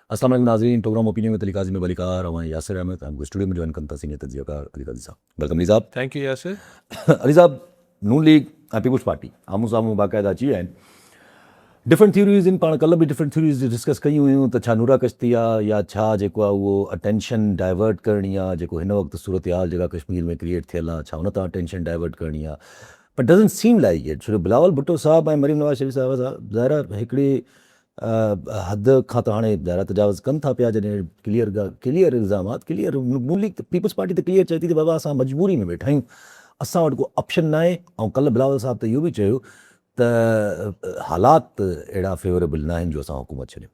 अस्सलाम वालेकुम नाज़रीन, प्रोग्राम ओपिनियन में तलीकाज़ी में बलिकार और यासिर अहमद हमको स्टूडियो में ज्वाइन करता सीनियर तज्ज़ियाकार Ali Kazi sahab. Welcome Ali sahab. Thank you Yasir. Ali sahab, Noon League ऐं पीपुल्स पार्टी आमू साम्हूं बाक़ाइदा अची विया आहिनि। डिफरेंट थ्योरीज़ आहिनि, पाण कल्ह बि डिफरेंट थ्योरीज़ डिस्कस कयूं हुयूं त छा नूरा कश्ती आहे या छा जेको आहे उहो अटेंशन डाइवर्ट करणी आहे, जेको हिन वक़्तु सूरत हाल जेका कश्मीर में क्रिएट थियल आहे, छा हुन तां अटेंशन डाइवर्ट करणी आहे। But doesn't seem like it, छो जो बिलावल भुट्टो साहब ऐं मरीम नवाज़ शरीफ़ साहब ज़ाहिर हिकिड़ी हद खां त हाणे ज़ाहिर तजावुज़ कनि था पिया, जॾहिं क्लियर इल्ज़ामात क्लियर नून लीग पीपुल्स पार्टी त क्लियर चए थी त बाबा असां मजबूरी में वेठा आहियूं, असां वटि को ऑप्शन न आहे। ऐं कल्ह बिलावल साहब त इहो बि चयो त हालात अहिड़ा फेवरेबल न आहिनि जो असां हुकूमत छॾियूं।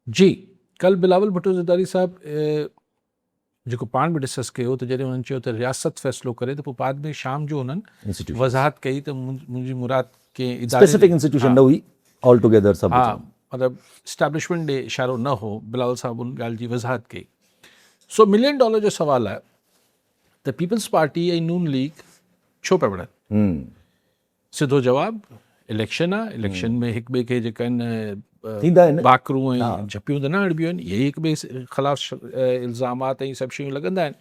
जी, कल बिलावल भुट्टो ज़रदारी साहब जेको पाण बि डिस्कस कयो त जॾहिं उन्हनि चयो त रियासत फ़ैसिलो करे, त पोइ बाद में शाम जो उन्हनि वज़ाहत कई त मुंहिंजी मुराद कंहिं स्पेसिफिक इंस्टीट्यूशन न हुई, ऑल टुगेदर सभु। हा, मतिलबु इस्टेब्लिशमेंट ॾे इशारो न हो। बिलावल साहब उन ॻाल्हि जी वज़ाहत कई। सो $1 मिलियन जो सवाल आहे त पीपल्स पार्टी ऐं नून लीग छो पिया विढ़नि। सिधो जवाबु इलेक्शन आहे। इलेक्शन में हिक ॿिए खे जेका आहिनि बाकरूं ऐं झपियूं त न हणबियूं आहिनि, इहे हिक ॿिए ख़िलाफ़ु इल्ज़ामात ऐं सभु शयूं लॻंदा आहिनि।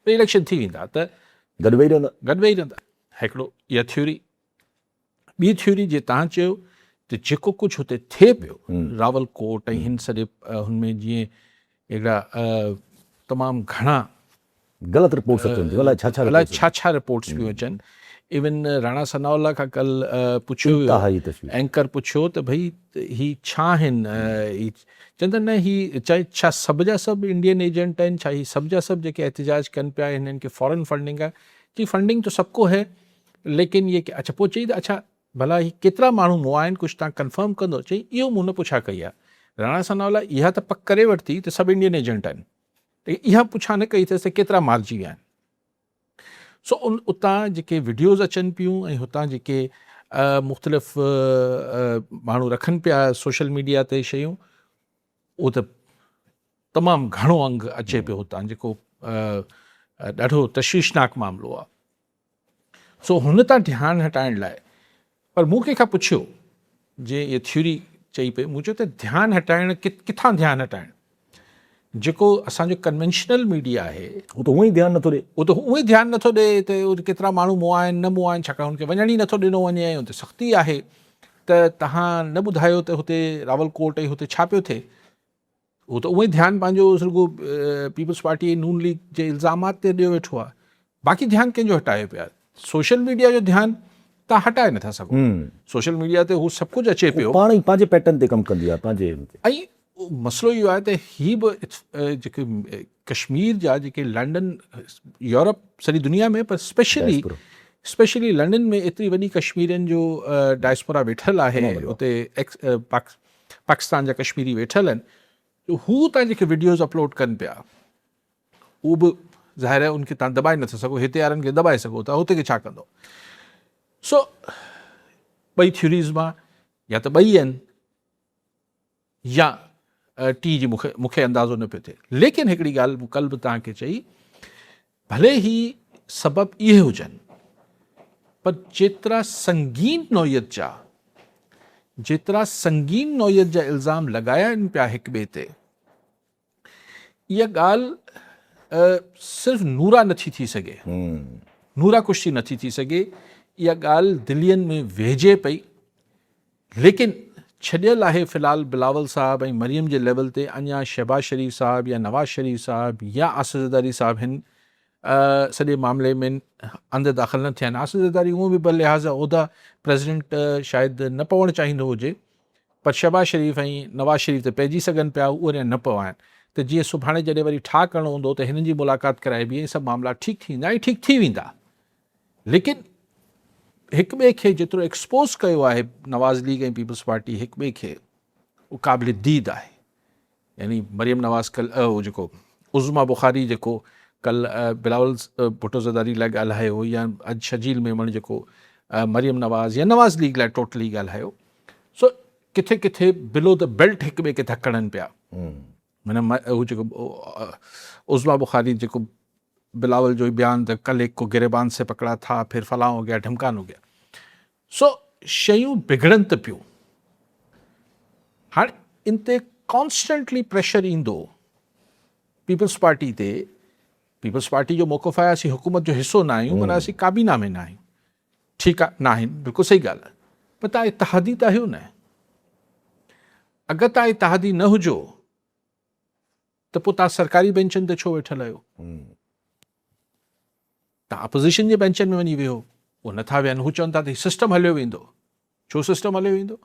भई इलेक्शन थी वेंदा त गॾु वेही रहंदा। हिकिड़ो इहा थ्योरी। ॿी थ्योरी जे तव्हां चयो त जेको कुझु हुते थिए पियो रावलकोट ऐं हिन सॼे हुनमें जीअं हिकिड़ा तमामु घणा ग़लति रिपोर्ट्स अचनि थियूं, अलाए छा रिपोर्ट्स पियूं अचनि। इवन राणा सनाउल्ला खां कल्ह पुछियो वियो, एंकर पुछियो त भई ही छा आहिनि, चवनि त न ही चाहे छा सभ जा सभु इंडियन एजेंट आहिनि, छा ही सभ जा सभु जेके एहतिजाज कनि पिया हिननि खे फॉरेन फंडिंग आहे। जी फंडिंग तो सबको है, लेकिन ये अच्छा पोइ चई त अच्छा भला ही केतिरा माण्हू मूं आहिनि, कुझु तव्हां कंफर्म कंदो। चई इहो मूं न पुछा कई आहे। राणा सनाउल्ला इहा त पक करे वरिती त सभु इंडियन एजेंट आहिनि, इहा पुछा न कई अथसि त केतिरा मारिजी विया आहिनि। सो उतां जेके वीडियोज़ अचनि पियूं ऐं हुतां जेके मुख़्तलिफ़ माण्हू रखनि पिया सोशल मीडिया ते शयूं, उहो त तमामु घणो अंग अचे पियो हुतां, जेको ॾाढो तशवीशनाक मामिलो आहे। सो हुन तां ध्यानु हटाइण लाइ, पर मूं कंहिंखां पुछियो जे इहा थ्योरी चई पई, मूं चयो त ध्यानु हटाइण किथां ध्यानु हटाइण, जेको असांजो कन्वेंशनल मीडिया आहे उहो त उहो ई ध्यानु नथो ॾे, उहो त उहो ई ध्यानु नथो ॾे त केतिरा माण्हू मूं आहिनि न मूं आहिनि, छाकाणि हुनखे वञण ई नथो ॾिनो वञे। हुते सख़्ती आहे त तव्हां न ॿुधायो त हुते रावलकोट ऐं हुते छा पियो थिए। उहो त उहो ई ध्यानु पंहिंजो रुॻो पीपल्स पार्टी नून लीग जे इल्ज़ामात ते ॾियो वेठो आहे। बाक़ी ध्यानु कंहिंजो हटायो पिया। सोशल मीडिया जो ध्यानु तव्हां हटाए नथा सघो। सोशल मीडिया ते हू सभु कुझु अचे पियो, पाण ई पंहिंजे पैटर्न ते कमु कंदी आहे पंहिंजे। ऐं मसइलो इहो आहे त ही बि जेके कश्मीर जा जेके लंडन यूरोप सॼी दुनिया में, पर स्पेशली लंडन में एतिरी वॾी कश्मीरियुनि जो डायस्पोरा वेठल आहे, उते पाकिस्तान जा कश्मीरी वेठल आहिनि, हू तव्हां जेके वीडियोज़ अपलोड कनि पिया, उहो बि ज़ाहिर आहे उनखे तव्हां दॿाए नथा सघो। हिते वारनि खे दॿाए सघो था, हुते खे छा कंदो। सो ॿई थ्योरीज़ मां या त ॿई आहिनि या टी जी मूंखे अंदाज़ो न पियो थिए। लेकिन हिकिड़ी ॻाल्हि कल्ह बि तव्हांखे चई, भले ही सबब इहे हुजनि, पर जेतिरा संगीन नौयत जा इल्ज़ाम लॻाया आहिनि पिया हिक ॿिए ते, इहा ॻाल्हि सिर्फ़ु नूरा नथी थी सघे, नूरा कुश्ती नथी थी सघे। इहा ॻाल्हि दिलियनि में वेहिजे पई, लेकिन छॾियल आहे फ़िलहाल बिलावल साहब ऐं मरियम जे लेवल ते। अञा शहबाज शरीफ़ साहब या नवाज़ शरीफ़ साहब या आसिफ़ ज़रदारी साहब हिन सॼे मामले में अंदरि दाख़िल न थिया आहिनि। आसिफ़ ज़रदारी उहो बि बलिहाज़ उहिदा प्रेसिडेंट शायदि न पवणु चाहींदो हुजे, पर शहबाज शरीफ़ ऐं नवाज़ शरीफ़ त पइजी सघनि पिया, उहे अञा न पिया आहिनि। त जीअं सुभाणे जॾहिं वरी ठा करिणो हूंदो त हिननि जी मुलाक़ात कराइबी, इहे सभु मामला ठीकु थींदा ऐं ठीकु थी वेंदा। लेकिन हिक ॿिए खे जेतिरो एक्सपोज़ कयो आहे नवाज़ लीग ऐं पीपल्स पार्टी हिक ॿिए खे, उहो क़ाबिल दीद आहे। यानी मरियम नवाज़ कल्ह उहो जेको उज़मा बुखारी जेको कल्ह बिलावल भुट्टो ज़रदारी लाइ ॻाल्हायो, या अॼु शजील मेमण जेको मरियम नवाज़ या नवाज़ लीग लाइ टोटली ॻाल्हायो। सो किथे किथे बिलो द बेल्ट हिक ॿिए खे धकड़नि पिया। माना हू जेको उज़मा बुखारी जेको बिलावल जो बयान त कल एक को गिरेबान से पकड़ा था, फिर फलां हो गया ढमकान हो गया। सो शयूं बिगड़नि त पियूं। हाणे इन ते कॉन्स्टेंटली प्रेशर ईंदो पीपल्स पार्टी ते, पीपल्स पार्टी जो मौक़िफ़ आहे असीं हुकूमत जो हिसो न आहियूं, माना असीं काबीना में न आहियूं, ठीकु आहे, न आहिनि, बिल्कुलु सही ॻाल्हि आहे, पर तव्हां इतिहादी त आहियो न। अगरि तव्हां इतिहादी न हुजो त पोइ तव्हां सरकारी बेंचनि ते छो वेठल आहियो? तव्हां अपोज़िशन जे बेंचनि में वञी वियो, उहो नथा वियनि, हू चवनि था त सिस्टम हलियो वेंदो। छो सिस्टम हलियो वेंदो?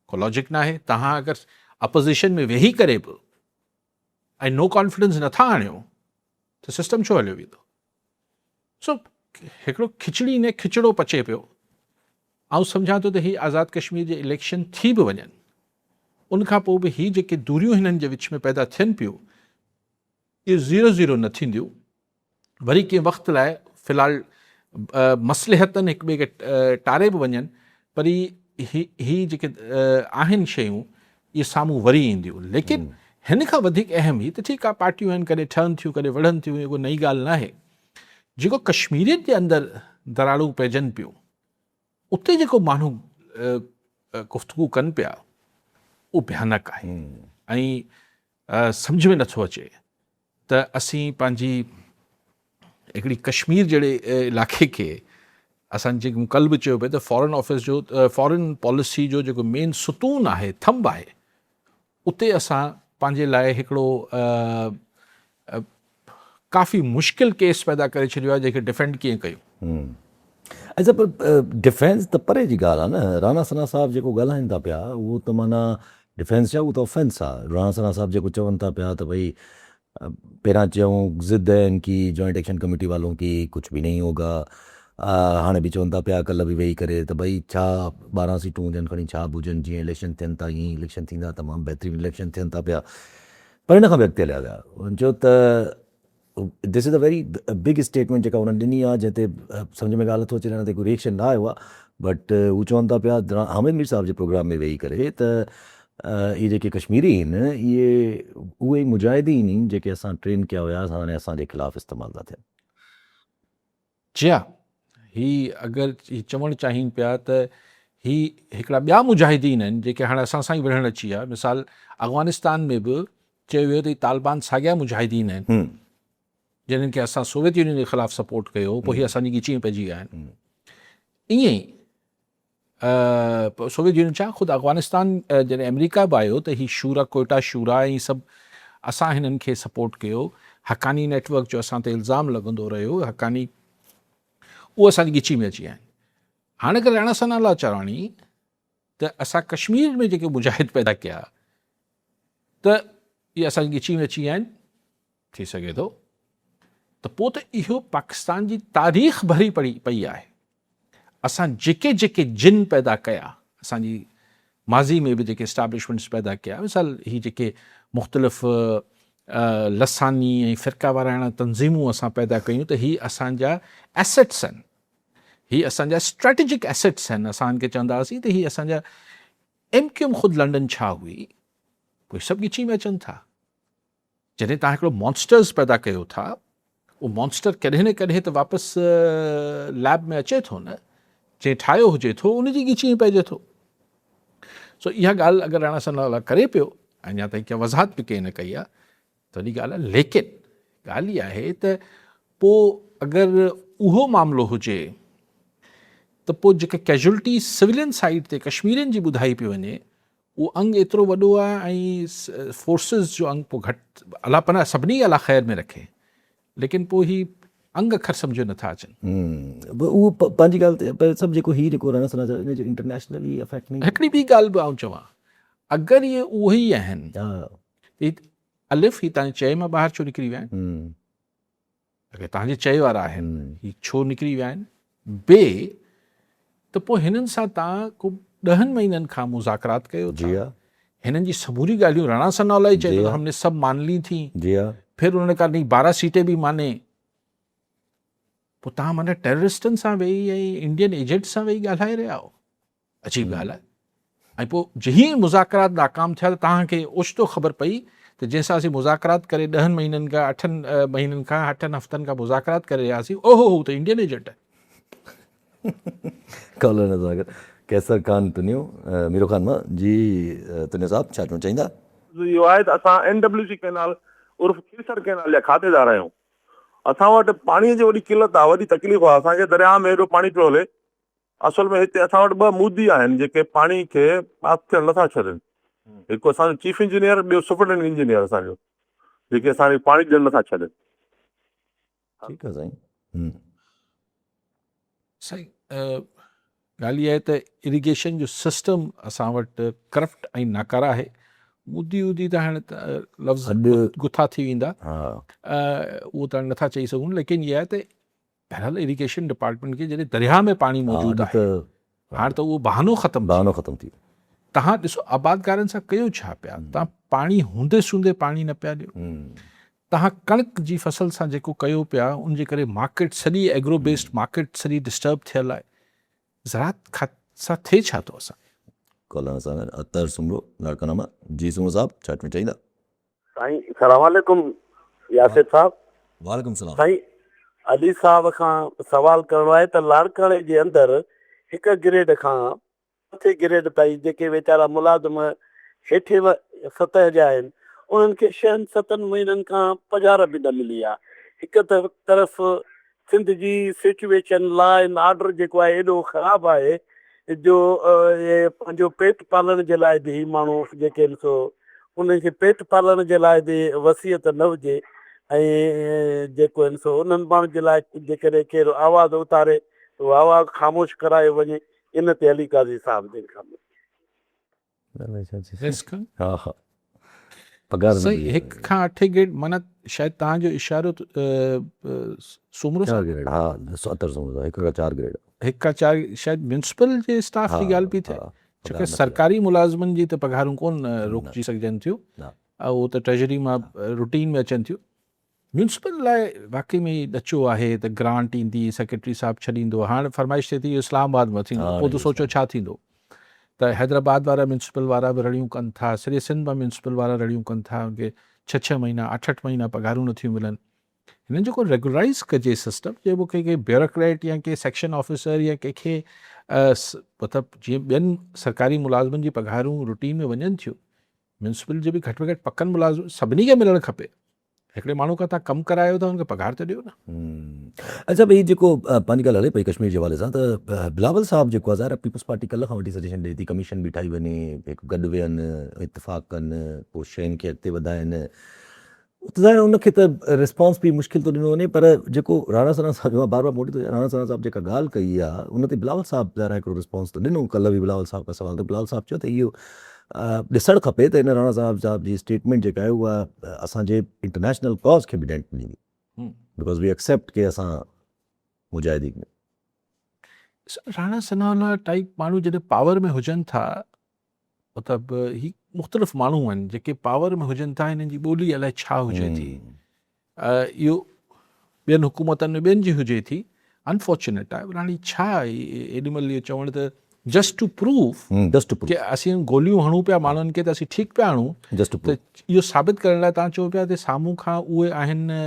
को लॉजिक न आहे। तव्हां अगरि अपोज़िशन में वेही करे बि ऐं नो कॉन्फिडेंस नथा आणियो त सिस्टम छो हलियो वेंदो? सो हिकिड़ो खिचड़ी ने खिचड़ो पचे पियो। आउं सम्झां थो त हीअ आज़ाद कश्मीर जे इलेक्शन थी बि वञनि, उनखां पोइ बि हीअ जेके दूरियूं हिननि जे विच में पैदा थियनि पियूं, इहे 0-0 न थींदियूं। वरी कंहिं वक़्त लाइ फ़िलहाल मसलिहतनि हिक ॿिए खे टारे बि वञनि, पर ही जेके आहिनि शयूं इहे साम्हूं वरी ईंदियूं। लेकिन हिन खां वधीक अहम ही त ठीकु आहे, पार्टियूं आहिनि, कॾहिं ठहनि थियूं, कॾहिं वढ़नि थियूं, इहो नई ॻाल्हि न आहे। जेको कश्मीरियत जे अंदरि दरारूं पइजनि पियूं, उते जेको माण्हू गुफ़्तगू कनि पिया, उहो भयानक आहे। ऐं सम्झ में नथो अचे त असीं पंहिंजी हिकिड़ी कश्मीर जहिड़े इलाइक़े खे, असां जेको कल्ह बि चयो पिए त फॉरेन ऑफिस जो, फॉरेन पॉलिसी जो जेको मेन सुतून आहे, थंब आहे, उते असां पंहिंजे लाइ हिकिड़ो काफ़ी मुश्किल केस पैदा करे छॾियो आहे, जेके डिफेंड कीअं कयूं। अच्छा, पर डिफेंस त परे जी ॻाल्हि आहे न। राणा सना साहब जेको ॻाल्हाइनि था पिया, उहो त माना डिफेंस छा, उहो त ऑफेंस आहे। राणा सना साहब जेको चवनि था पिया त भई पहिरां चयूं ज़िद है इनकी जॉइंट एक्शन कमेटी वालों की, कुछ भी नहीं होगा। हाणे बि चवनि था पिया, कल्ह बि वेही करे, त भई छा 12 सीटूं हुजनि, खणी छा बि हुजनि, जीअं इलेक्शन थियनि था ईअं इलेक्शन थींदा, तमामु बहितरीनु इलेक्शन थियनि था पिया। पर हिन खां बि अॻिते हलिया विया, चयो त this is a very big statement जेका हुननि ॾिनी आहे, जंहिं ते सम्झ में ॻाल्हि नथो अचे, हिन ते कोई रिएक्शन न आयो आहे। बट हू चवनि था पिया हामिद मीर साहब जे प्रोग्राम में वेही करे त इहे जेके कश्मीरी आहिनि, इहे उहे ई मुजाहिदीन आहिनि जेके असां ट्रेन कया हुया, हाणे असांजे ख़िलाफ़ु इस्तेमालु था थियनि। जी हा, ही अगरि ही चवणु चाहिनि पिया त ही हिकिड़ा ॿिया मुजाहिदीन आहिनि जेके हाणे असां सां ई विढ़णु अची विया। मिसाल अफ़गानिस्तान में बि चयो वियो त तालिबान साॻिया मुजाहिदीन आहिनि जिन्हनि खे असां सोवियत यूनियन जे ख़िलाफ़ु सपोर्ट कयो, पोइ हीअ असांजी ॻिची में पइजी विया आहिनि। ईअं ई सोवियत यूनियन छा, ख़ुदि अफ़गानिस्तान जॾहिं अमेरिका बि आयो त ही शूरा, कोयटा शूरा ऐं सभु असां हिननि खे सपोर्ट कयो। हक़ानी नेटवर्क जो असां ते इल्ज़ाम लॻंदो रहियो, हक़ानी, उहो असांजी ॻिची में अची विया आहिनि। हाणे अगरि राणा सनाउल्लाह चवाणी त असां कश्मीर में जेके मुजाहिद पैदा कया त इहे असांजी ॻिची में अची विया आहिनि, थी सघे थो त पोइ त इहो पाकिस्तान जी तारीख़ भरी पई आहे। असां जेके जेके जिन पैदा कया, असांजी माज़ी में बि जेके इस्टाब्लिशमेंट्स पैदा कया, मिसाल ही जेके मुख़्तलिफ़ लसानी ऐं फ़िरका वाराइणा तंज़ीमूं असां पैदा कयूं, त ही असांजा एसेट्स आहिनि, ही असांजा स्ट्रेटेजिक एसेट्स आहिनि। असां हिनखे चवंदा हुआसीं त ही असांजा MQM ख़ुदि लंडन छा हुई, पोइ सभु ॻिची में अचनि था। जॾहिं तव्हां हिकिड़ो मॉन्स्टर्स पैदा कयो था, उहो मॉन्स्टर कॾहिं न कॾहिं त वापसि लैब में अचे थो न, जंहिं ठाहियो हुजे थो उनजी ॻिची में पइजे थो। सो इहा ॻाल्हि अगरि राणा सनाउल्लाह करे पियो, अञा ताईं कंहिं वज़ाहत बि कंहिं न कई आहे, त वॾी ॻाल्हि आहे। लेकिन ॻाल्हि इहा आहे त पोइ अगरि उहो मामिलो हुजे त पोइ जेके कैजुअलिटी सिविलियन साइड ते कश्मीरियुनि जी ॿुधाई पई वञे, उहो अंग एतिरो वॾो आहे ऐं फोर्सिस जो अंग पोइ घटि, अलाह पना सभिनी अलाह ख़ैर में रखे, लेकिन पोइ ही अंग अखर सम्झो नथा अचनि। उहो पंहिंजी ॻाल्हि ते, पर सभु जेको हीउ जेको राणा सना चयो, हिन जो इंटरनेशनली इफेक्ट नहीं। हिकिड़ी ॿी ॻाल्हि बि आउं चवां, अगरि इहे उहे ई आहिनि, अलिफ ही तव्हांजे चए मां ॿाहिरि छो निकिरी विया आहिनि? अगरि तव्हांजे चए वारा आहिनि, ही छो निकिरी विया आहिनि? बे त पोइ हिननि सां तव्हां को 10 महीननि खां मुज़ाकरात कयो था, हिननि जी समूरी ॻाल्हियूं राणा सनाउल्लाह ई चए थो हमने सब मान ली थी, फिर उन्होंने कहा नहीं 12 सीटें भी माने। पोइ तव्हां माना टेररिस्टनि सां वेही ऐं इंडियन एजेंट सां वेही ॻाल्हाए रहिया आहियो, अजीब ॻाल्हि आहे। ऐं पोइ जीअं मुज़ाकरात नाकाम थिया त तव्हांखे ओचितो ख़बर पई त जंहिंसां असीं मुज़ाकरात करे 10 महीननि खां 8 महीननि खां 8 हफ़्तनि खां मुज़ाकरात करे रहियासीं, ओहो हू त इंडियन एजेंट आहे। कॉलर नज़र कैसर ख़ान तुनियो मीरो ख़ान मां जी, तुनियो साहब छा चवणु चाहींदा? इहो आहे त असां NWC कैनाल उर्फ़ खीसर कैनाल जा खातेदार आहियूं। असां वटि पाणीअ जी वॾी किल्लत आहे, वॾी तकलीफ़ आहे असांखे, दरिया में हेॾो पाणी पियो हले। असल में हिते असां वटि 2 मुदी आहिनि जेके पाणी खे पास थियण नथा छॾनि। हिकु असांजो चीफ इंजीनियर, ॿियो सुपरडेंट इंजीनियर असांजो, जेके असांखे पाणी ॾियण नथा छॾनि। ठीकु आहे साईं। साईं ॻाल्हि इहा आहे त इरिगेशन जो सिस्टम असां वटि करप्ट ऐं नाकारा आहे। मुदी वुदी त हाणे लफ़्ज़ गुथा थी वेंदा, उहो त नथा चई सघूं, लेकिन इहा आहे त बहरहाल इरिगेशन डिपार्टमेंट खे जॾहिं दरिया में पाणी मौजूदु आहे हाणे त उहो बहानो ख़तमु थी। तव्हां ॾिसो आबादकारनि सां कयो छा पिया, तव्हां पाणी हूंदे सूंदे पाणी न पिया ॾियो। तव्हां कणिक जी फसल सां जेको कयो पिया उनजे करे मार्केट सॼी एग्रो बेस्ड मार्केट सॼी डिस्टर्ब थियल आहे। ज़रात सां थिए छा थो असां कौलाना साहब अतर सुमरो लाड़कानामा जी सुमरो साहब चट में चाहिदा साईं सलाम वालेकुम यासिर साहब। वालेकुम सलाम। साईं अली साहब खां सवाल करणो आहे त लाड़काणे जे अंदरि हिकु ग्रेड खां मथे ग्रेड ताईं जेके वीचारा मुलाज़िम हेठे सतह जा आहिनि उन्हनि खे 6-7 महीननि खां पघार बि न मिली आहे। हिकु तरफ़ सिंध जी सिचुएशन लॉ एंड ऑर्डर जेको आहे एॾो ख़राबु आहे जो पंहिंजो पेट पालण जे लाइ बि माण्हू जेके आहिनि सो उन्हनि खे पेट पालण जे लाइ बि वसियत न हुजे ऐं जेको आहिनि सो उन्हनि माण्हुनि जे लाइ जेकॾहिं केरु आवाज़ु उतारे त उहो आवाज़ु ख़ामोश करायो वञे। इन ते अली काज़ी साहब जिन खां हा हा पगार सही 1 खां 8 ग्रेड माना शायदि तव्हांजो इशारो सुमरो चार ग्रेड हा 70 सुमरो 1 खां 4 ग्रेड 1 खां 4 शायदि म्यूनिसिपल जे स्टाफ जी ॻाल्हि पई थिए छोकी सरकारी मुलाज़िमनि जी त पघारूं कोन रोकिजी सघजनि थियूं, उहो त ट्रेजरी मां रूटीन में अचनि थियूं। म्यूनिसिपल लाइ वाकई में ॾचो आहे त ग्रांट ईंदी, सेक्रेटरी साहब छॾींदो, हाणे फरमाइश थिए थी इस्लामाबाद में थींदो, पोइ त सोचो छा थींदो। त हैदराबाद वारा म्यूनिसिपल वारा बि रड़ियूं कनि था, सॼे सिंध मां म्यूनिसिपल वारा रड़ियूं कनि था, उनखे 6-6 महीना 8-8 महीना पघारूं नथियूं मिलनि। हिननि जेको रेगुलराइज़ कजे सिस्टम, चइबो कंहिंखे ब्यूरोक्रेट या कंहिं सेक्शन ऑफिसर या कंहिंखे मतिलबु जीअं ॿियनि सरकारी मुलाज़िमनि जी पघारूं रूटीन में वञनि थियूं, म्यूनिसिपल जे बि घटि में घटि पकनि मुलाज़िम सभिनी खे मिलणु खपे। हिकिड़े माण्हू खां तव्हां कमु करायो था हुनखे पघार त ॾियो न। अच्छा भई जेको पंहिंजी ॻाल्हि हले पई कश्मीर जे हवाले सां त बिलावल साहब जेको आहे ज़ाहिर पीपल्स पार्टी कल्ह खां वठी सजेशन ॾिए थी कमीशन बि ठाही वञे, हिकु गॾु वेहनि, इतफ़ाक़ कनि, पोइ शयुनि खे अॻिते वधाइनि। ज़ाहिर उनखे त रिस्पॉन्स बि मुश्किल थो ॾिनो वञे, पर जेको राणा सना साहब मां बार बार मोटी थो राणा सना साहब जेका ॻाल्हि कई आहे उन ते बिलावल साहब ज़ाहिर हिकिड़ो रिस्पॉन्स त ॾिनो। कल्ह बि बिलावल साहब खां सवाल त बिलावल साहब चयो त इहो ॾिसणु खपे त हिन राणा साहब जी स्टेटमेंट जेका आहे उहा असांजे इंटरनेशनल कॉज़ खे बि डेंट ॾींदी, बिकॉज़ वी एक्सेप्ट के असां मुजाहिदीन में। राणा सनावला टाइप माण्हू जॾहिं पावर में हुजनि था, मतिलबु ही मुख़्तलिफ़ माण्हू आहिनि जेके पावर में हुजनि था, हिननि जी ॿोली अलाए छा हुजे थी, इहो ॿियनि हुकूमतनि में ॿियनि जी हुजे थी, अनफॉर्चुनेट आहे। हाणे छा एॾी महिल इहो चवणु त जस्ट टू प्रूव कि असीं गोलियूं हणूं पिया माण्हुनि खे त असीं ठीकु पिया हणूं, त इहो साबित करण लाइ तव्हां चओ पिया त साम्हूं खां उहे आहिनि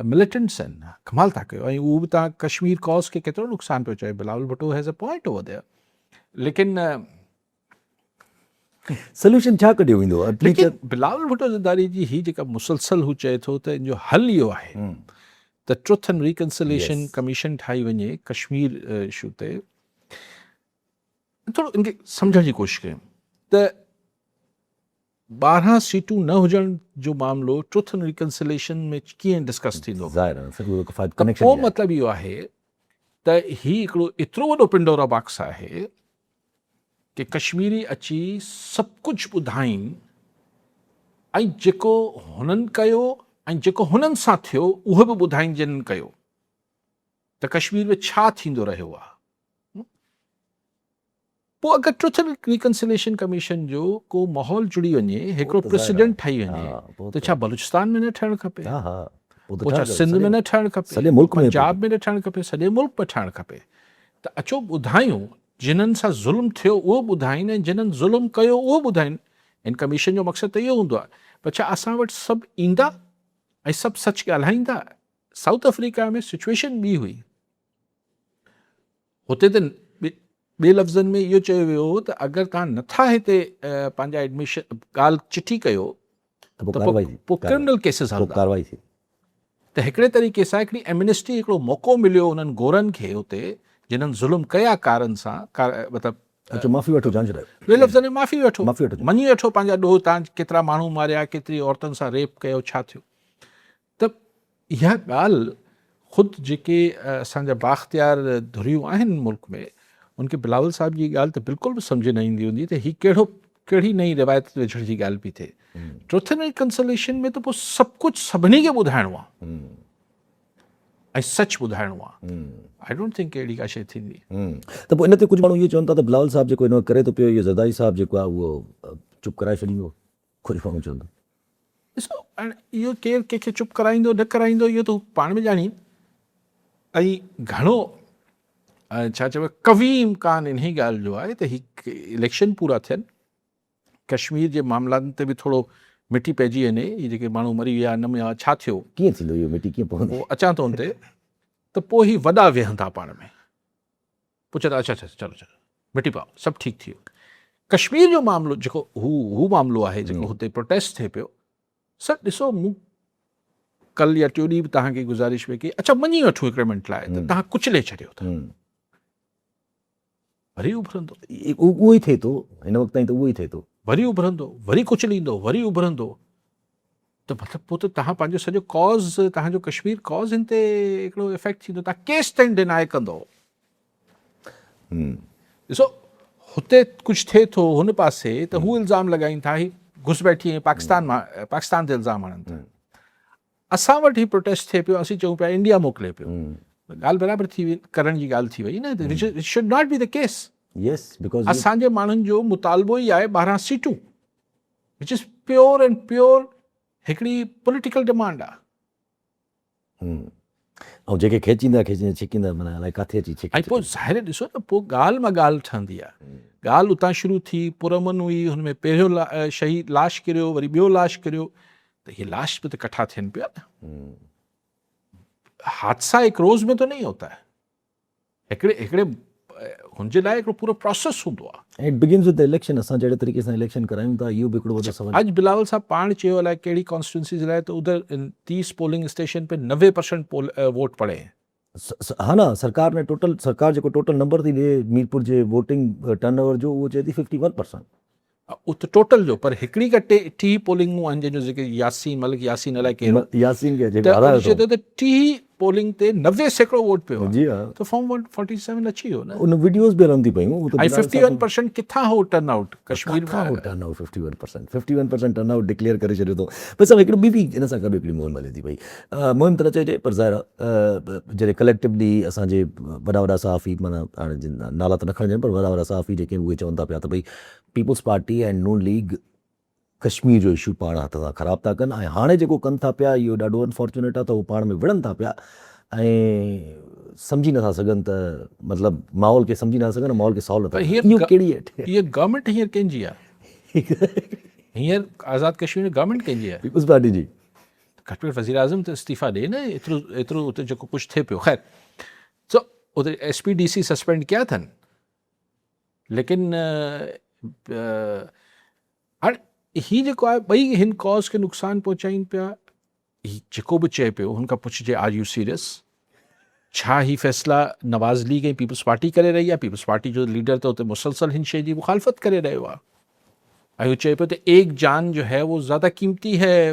मिलिटेंट्स आहिनि, कमाल था कयो। ऐं उहो बि तव्हां कश्मीर कॉज़ खे केतिरो नुक़सानु पियो चए। Bilawal Bhutto has a point over there, लेकिन सोल्यूशन छा कढियो वेंदो आहे? लेकिन बिलावल भुट्टो ज़रदारी जी ही जेका मुसलसल हू चए थो त इन जो हल इहो आहे त ट्रुथ एंड रिकन्सिलेशन कमीशन ठाही वञे कश्मीर इशू ते। थोरो इनखे सम्झण जी कोशिशि कयूं त 12 सीटूं न हुजण जो मामिलो ट्रुथ एंड रिकन्सिलेशन में कीअं डिस्कस थींदो? पोइ मतिलबु इहो आहे त ही हिकिड़ो एतिरो वॾो पिंडोरा बॉक्स आहे कि कश्मीरी अची सभु कुझु ॿुधाइनि ऐं जेको हुननि कयो ऐं जेको हुननि सां थियो उहो बि ॿुधाइनि जिन्हनि कयो त कश्मीर में छा थींदो रहियो आहे। पोइ अगरि ट्रुथ एंड रिकन्सिलेशन कमीशन जो को माहौल जुड़ी वञे, हिकिड़ो प्रेसिडेंट ठही वञे, त छा बलूचिस्तान में न ठहणु खपे? पोइ छा सिंध में न ठहणु खपे? पंजाब में न ठहणु खपे? सॼे मुल्क में ठहणु खपे। त अचो ॿुधायूं, जिन्हनि सां ज़ुल्म थियो उहो ॿुधाइनि ऐं जिन्हनि ज़ुल्म कयो उहो ॿुधाइनि। इन कमीशन जो मक़सदु त इहो हूंदो आहे। पर छा असां वटि सभु ईंदा ऐं सभु सच ॻाल्हाईंदा? साउथ अफ्रीका में सिचुएशन ॿी हुई, हुते त ॿिए लफ़्ज़नि में इहो चयो वियो हो त अगरि तव्हां नथा हिते पंहिंजा एडमिशन ॻाल्हि चिठी कयो त पोइ त कार्रवाई पोइ क्रिमिनल केसिस पोइ हलंदा। कार्रवाई थी। त हिकिड़े तरीक़े सां हिकिड़ी एमनेस्टी हिकिड़ो मौक़ो मिलियो उन्हनि गोरनि खे हुते जिन्हनि ज़ुल्म कया कारनि सां मतिलबु अच्छा माफ़ी वठो जांच रहियो। ॿिए लफ़्ज़नि में माफ़ी वठो, माफ़ी वठो। मञी वठो पंहिंजा ॾोह, तव्हां केतिरा माण्हू मारिया, केतिरी औरतुनि सां रेप कयो, छा थियो। त इहा ॻाल्हि ख़ुदि जेके असांजा बाख़्तियार धुरियूं आहिनि मुल्क में, उनखे बिलावल साहिब जी ॻाल्हि त बिल्कुलु बि सम्झ न ईंदी हूंदी त हीउ कहिड़ी नई रिवायत विझण जी ॻाल्हि पई थिए। ट्रुथ एंड रिकंसिलेशन में त पोइ सभु कुझु सभिनी खे ॿुधाइणो आहे ऐं सच ॿुधाइणो आहे। आई डोंट थिंक अहिड़ी का शइ थींदी। त पोइ इन ते कुझु माण्हू इहो चवनि था त बिलावल साहिबु जेको हिन करे थो पियो, इहो ज़रदारी साहिबु जेको आहे उहो चुप कराए छॾींदो। कुझु माण्हू चवनि था ॾिसो हाणे इहो केरु कंहिंखे चुप कराईंदो न कराईंदो इहो त हू पाण में ॼाणी। ऐं घणो छा चइबो कवी इम्कान इन ई ॻाल्हि जो आहे त हीउ इलेक्शन पूरा थियनि, कश्मीर जे मामलनि ते बि थोरो मिटी पइजी वञे, इहे जेके माण्हू मरी विया न विया छा थियो, कीअं थींदो इहो मिटी कीअं पवंदी। पोइ अचां थो उन ते, त पोइ ही वॾा वेहंदा पाण में, पुछे था अच्छा अच्छा चलो चलो मिटी पाओ सभु ठीकु थी वियो। कश्मीर जो मामिलो जेको हू मामिलो आहे जेको हुते प्रोटेस्ट थिए पियो, सर ॾिसो मूं कल या टियों ॾींहुं बि तव्हांखे गुज़ारिश में कई, अच्छा मञी वठो हिकिड़े मिंट लाइ त तव्हां कुचले छॾियो था, वरी उभरंदो, उहो ई थिए थो हिन वक़्त ताईं, त उहो ई थिए थो, वरी उभरंदो, वरी कुचलींदो, वरी उभरंदो। त मतिलबु पोइ त तव्हां पंहिंजो सॼो कॉज़, तव्हांजो कश्मीर कॉज़ हिन ते हिकिड़ो इफेक्ट थींदो, तव्हां केसि ताईं डिनाए कंदो। ॾिसो हुते कुझु थिए थो हुन पासे त हू इल्ज़ाम लॻाइनि था, ही घुसपैठी ऐं पाकिस्तान ते इल्ज़ाम हणनि था। असां वटि ही प्रोटेस्ट थिए पियो, असीं चऊं पिया इंडिया मोकिले पियो, ॻाल्हि बराबरि थी वई, करण जी ॻाल्हि थी वई न। It should not be the case. Yes because असांजे माण्हुनि जो मुतालबो ई आहे 12 सीटूं, which is pure and pure हिकिड़ी पॉलिटिकल डिमांड आहे। ऐं जेके खेचींदा छिकींदा माना अलाए किथे अची छिके। ऐं पोइ ज़ाहिर ॾिसो न, पोइ ॻाल्हि मां ॻाल्हि ठहंदी आहे। ॻाल्हि उतां शुरू थी, पुरमन हुई, हुन में पहिरियों शहीद लाश किरियो, वरी ॿियो लाश किरियो, त इहे लाश बि त इकट्ठा थियनि पिया न। हादसा एक रोज़ में तो नहीं होता है, हिकिड़े हुनजे लाइ हिकिड़ो पूरो प्रोसेस हूंदो आहे। It begins with the election. असां जहिड़े तरीक़े सां इलेक्शन करायूं था, इहो बि हिकिड़ो वॾो सवाल। अॼु बिलावल साहब पाण चयो अलाए कहिड़ी कॉन्स्टिट्यूंसी जे लाइ, त उधर 30 पोलिंग स्टेशन पे 90% वोट पड़े हैं। हा न, सरकार जेको टोटल नंबर थी ॾिए मीरपुर जे वोटिंग टर्नओवर जो, उहो चए थी 51%। उहो त टोटल जो, पर हिकिड़ी का टी पोलिंगूं आहिनि जंहिंजो जेके यासीन मलिक यासीन अलाए कहिड़ो यासीन खे त उन चए थो त टी पोलिंग ते 90% वोट पियो जी आहे, हा, त फॉर्म 147 अची वियो न। उन वीडियोस बि हलनि थी पयूं। ऐं 51% किथां हो टर्न आउट कश्मीर खां हो turn out 51% turn out declare करे छॾियो अथऊं। बसि सभु हिकिड़ी ॿी हिन सां गॾु हिकिड़ी मुहिम हले थी पई। मुहिम त न चइजे, पर ज़ाहिर जॾहिं कलेक्टिवली असांजे वॾा वॾा सहाफ़ी, माना हाणे नाला त न खणजनि, पर वॾा वॾा सहाफ़ी जेके उहे चवनि था पिया त भई पीपुल्स पार्टी ऐं नून लीग कश्मीर जो इशू पाण हथ सां ख़राबु था कनि, ऐं हाणे जेको कनि था पिया इहो ॾाढो अनफॉर्चुनेट आहे त उहो पाण में विढ़नि था पिया ऐं सम्झी नथा सघनि, त मतिलबु माहौल खे सम्झी नथा सघनि, माहौल खे सॉल्व नथा कनि। इहो कहिड़ी हीअ गवर्नमेंट हींअर कंहिंजी आहे? हींअर आज़ाद कश्मीर में गवर्नमेंट कंहिंजी आहे? पीपुल्स पार्टी जी। घटि में घटि वज़ीर आज़म त इस्तीफ़ा ॾे न, एतिरो उते जेको कुझु थिए पियो। ख़ैर सो उते SPDC सस्पेंड कया अथनि, लेकिन हाणे हीअ जेको आहे ॿई हिन कॉज़ खे नुक़सानु पहुचाइनि पिया। हीउ जेको बि चए पियो हुनखां पुछिजे आर यू सीरियस? छा ही फ़ैसिला नवाज़ लीग ऐं पीपुल्स पार्टी करे रही आहे? पीपुल्स पार्टी जो लीडर त उते मुसलसल हिन शइ जी मुखालफ़त करे रहियो आहे, ऐं हू चए पियो त एक जान जो है वो ज़्यादा कीमती है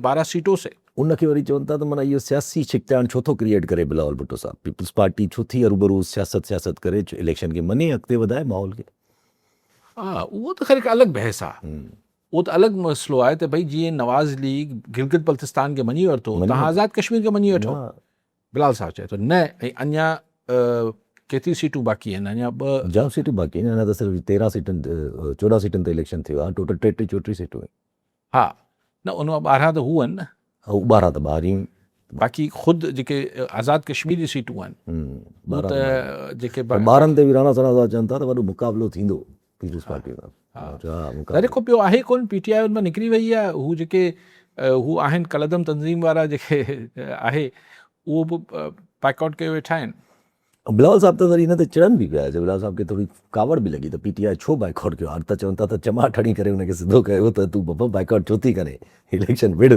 12 सीटों से। उनखे वरी चवनि था त माना इहो सियासी छिकताइण छो थो क्रिएट करे बिलावल भुट्टो साहब? पीपुल्स पार्टी छो थी हरूभरू सियासत करे इलेक्शन खे मने अॻिते वधाए माहौल खे? हा, उहो त ख़ैर हिकु अलॻि बहस आहे, उहो त अलॻि मसइलो आहे त भई जीअं नवाज़ लीग गिलगित बल्तिस्तान खे मञी वरितो, तव्हां आज़ाद कश्मीर खे मञी वठो। बिलावल साहब चए थो न, ऐं अञा केतिरी सीटूं बाक़ी आहिनि? अञा जाम सीटूं बाक़ी आहिनि, अञा त सिर्फ़ु 13 सीटनि 14 सीटनि ते इलेक्शन थियो आहे, टोटल 33-34 सीटूं आहिनि। हा न, उन मां 12 त हू आहिनि न, 12 त 12 बाक़ी ख़ुदि जेके आज़ाद कश्मीर जी सीटूं आहिनि, त जेके 12 ते बि राणा सनादा चवनि था त वॾो मुक़ाबिलो थींदो पीपुल्स पार्टी सां। अरे को पियो आहे कोन, PTI मां निकिरी वई आहे। हू जेके हू आहिनि कलदम तंज़ीम वारा जेके आहे, उहो बि बाइकआउट कयो वेठा आहिनि। बिलावल साहब त वरी हिन ते चिड़नि बि पिया जे बिलावल साहब खे थोरी कावड़ बि लॻी त पीटीआई छो बाइकआउट कयो हाणे त चवनि था त चमा ठणी करे हुनखे सिधो कयो त तूं बाबा बाइकआउट छो थी करे इलेक्शन विड़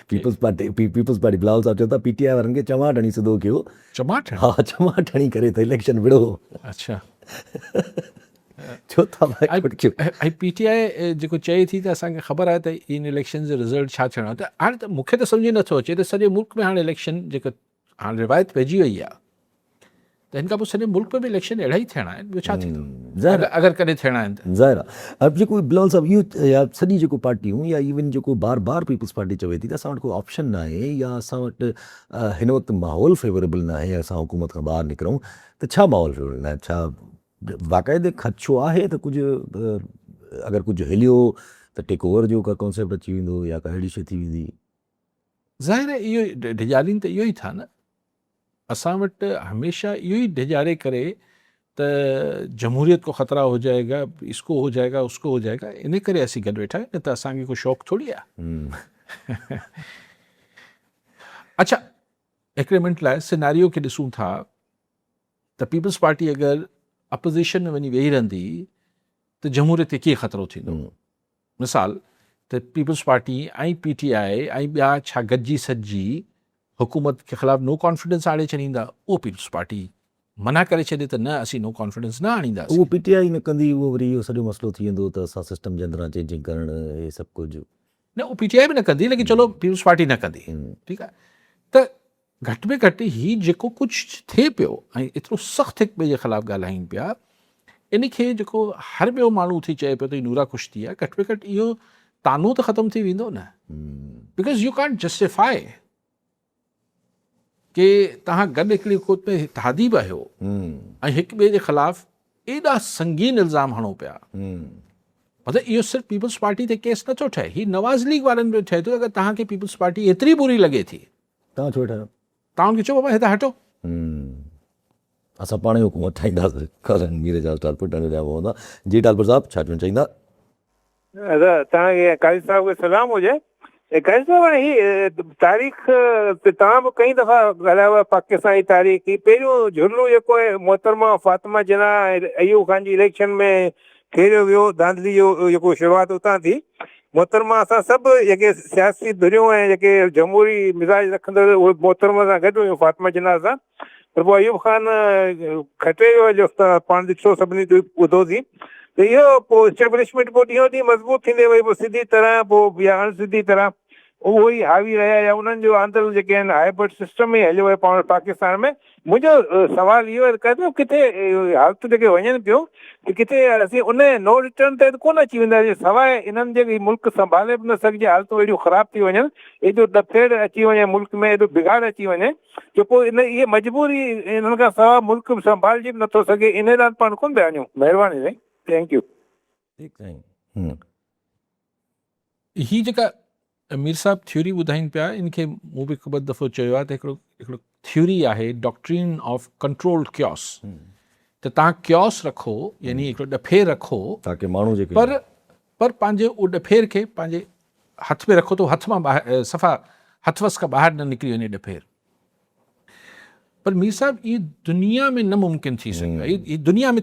पीपल्स पार्टी बिलावल साहब चवनि था पीटीआई वारनि खे चमा ठणी सिधो कयो चमाट हा चमा ठणी करे त इलेक्शन विड़ो अच्छा छो था बाइकआउट कयो ऐं पीटीआई जेको चए थी त असांखे ख़बर आहे त इन इलेक्शन जो रिज़ल्ट छा थियणो आहे त हाणे त मूंखे त सम्झ नथो अचे त सॼे मुल्क में हाणे इलेक्शन जेको हाणे रिवायत पइजी वई आहे त हिन खां पोइ सॼे मुल्क में बि इलेक्शन अहिड़ा ई थियणा आहिनि ॿियो छा थींदो ज़ाहिर अगरि कॾहिं थियणा आहिनि त ज़ाहिर आहे अब जेको बिलावल साहब इहो या सॼी जेको पार्टियूं या इवन जेको बार बार पीपल्स पार्टी चवे थी त असां वटि कोई ऑप्शन न आहे या असां वटि हिन वक़्तु माहौल फेवरेबल न आहे असां हुकूमत खां ॿाहिरि निकिरूं त छा माहौल फेवरेबल न आहे छा बाक़ाइदे ख़दशो आहे त कुझु अगरि कुझु हिलियो त टेक ओवर जो का कॉन्सेप्ट अची वेंदो या का अहिड़ी शइ थी वेंदी ज़ाहिर आहे इहो डिजारीन त इहो ई था न असां वटि हमेशह इहो ई डिजारे करे त जमहूरियत को ख़तरा हो जाएगा इसको हो जाएगा उसको हो जाएगा इन करे असीं गॾु वेठा आहियूं न त असांखे को शौक़ु थोरी आहे अच्छा हिकिड़े मिंट लाइ सिनारियो खे ॾिसूं था त पीपल्स पार्टी अगरि अपोज़िशन में वञी वेही रहंदी त जमहूरियत खे कीअं ख़तरो थींदो मिसाल त पीपल्स पार्टी ऐं पीटीआई ऐं ॿिया छा गॾिजी सॾिजी हुकूमत के ख़िलाफ़ु नो कॉन्फिडेंस आणे छॾींदा उहो पीपल्स पार्टी मना करे छॾे त न असीं नो कॉन्फिडेंस न आणींदासीं उहो पीटीआई न कंदी उहो वरी इहो सॼो मसइलो थी वेंदो त असां सिस्टम जे अंदरां चेंजिंग करणु इहे सभु कुझु न उहो पीटीआई बि न कंदी लेकिन चलो पीपल्स पार्टी न कंदी ठीकु आहे त घटि में घटि हीउ जेको कुझु थिए पियो ऐं एतिरो सख़्तु हिक ॿिए जे ख़िलाफ़ु ॻाल्हाइनि पिया इन खे जेको हर ॿियो माण्हू थी चए पियो त नूरा ख़ुशि थी आहे घटि में घटि इहो तानो त ख़तमु थी वेंदो न बिकॉज़ यू कांट जस्टिफाई कि तव्हां गॾु हिकिड़ी हुकूमत में इत्तेहादी बि आहियो ऐं हिक ॿिए जे ख़िलाफ़ु एॾा संगीन इल्ज़ाम हणो पिया मतिलबु इहो सिर्फ़ु पीपल्स पार्टी ते केस नथो ठहे हीउ नवाज़ लीग वारनि में ठहे थो अगरि तव्हांखे पीपल्स पार्टी एतिरी बुरी लॻे थी तव्हां छो ठाहियो तव्हां हुनखे चओ बाबा हितां हटो असां पाण ई हुकूमत ठाहींदासीं कारण मीर जा टालपुर जा हूंदा जी टालपुर साहब छा चवणु चाहींदा तव्हांखे काजी साहब खे सलाम हुजे काजी साहब हाणे ही तारीख़ ते तव्हां बि कई दफ़ा ॻाल्हायो आहे पाकिस्तान जी तारीख़ ही पहिरियों झुर्लो जेको आहे मोहतरमा फातिमा जना अयूब ख़ान जी इलेक्शन में खेलियो वियो धांधली जो जेको शुरूआति उतां थी मोहतरमा असां सभु जेके सियासी धुरियूं ऐं जेके जमहूरी मिज़ाज रखंदड़ उहे मोहतरमा सां गॾु हुयूं फातिमा जना सां पर पोइ अयूब ख़ान खटे वियो जो त पाण ॾिठो सभिनी ॿुधो थी त इहो पोइ इस्टेब्लिशमेंट पोइ ॾींहों ॾींहुं मज़बूत थींदे वई पोइ सिधी तरह पोइ या अणसिधी तरह उहो ई हावी रहिया या उन्हनि जो आंदर जेके आहिनि हाइब्रिड सिस्टम ई हलियो आहे पाण पाकिस्तान में मुंहिंजो सुवालु इहो आहे कहंदो किथे हालतूं जेके वञनि पियूं त किथे असीं उन नो रिटर्न ते कोन अची वेंदासीं सवाइ इन्हनि जे मुल्क संभाले बि न सघिजे हालतूं अहिड़ियूं ख़राब थी वञनि एॾो ॾफेड़ अची वञे मुल्क में एॾो बिगाड़ अची वञे जो पोइ इहे मजबूरी इन्हनि खां सवाइ मुल्क संभालजी बि नथो सघे इन लाइ पाण कोन पिया वञूं महिरबानी साईं थैंक यू ठीकु साईं ही जेका मीर साहब थ्योरी ॿुधाइनि पिया इनखे मूं बि ख़बर दफ़ो चयो आहे त हिकिड़ो थ्योरी आहे डॉक्ट्रिन ऑफ कंट्रोल्ड क्योस त तव्हां क्योस रखो यानी हिकिड़ो ॾफेर रखो ताकी माण्हू जेके पर पंहिंजे उहो ॾफेर खे पंहिंजे हथ में रखो त हथ मां ॿाहिरि सफ़ा हथ वस खां ॿाहिरि न निकिरी वञे ॾफेर पर मीर साहब इहे दुनिया में न मुमकिन थी सघियो आहे इहे दुनिया में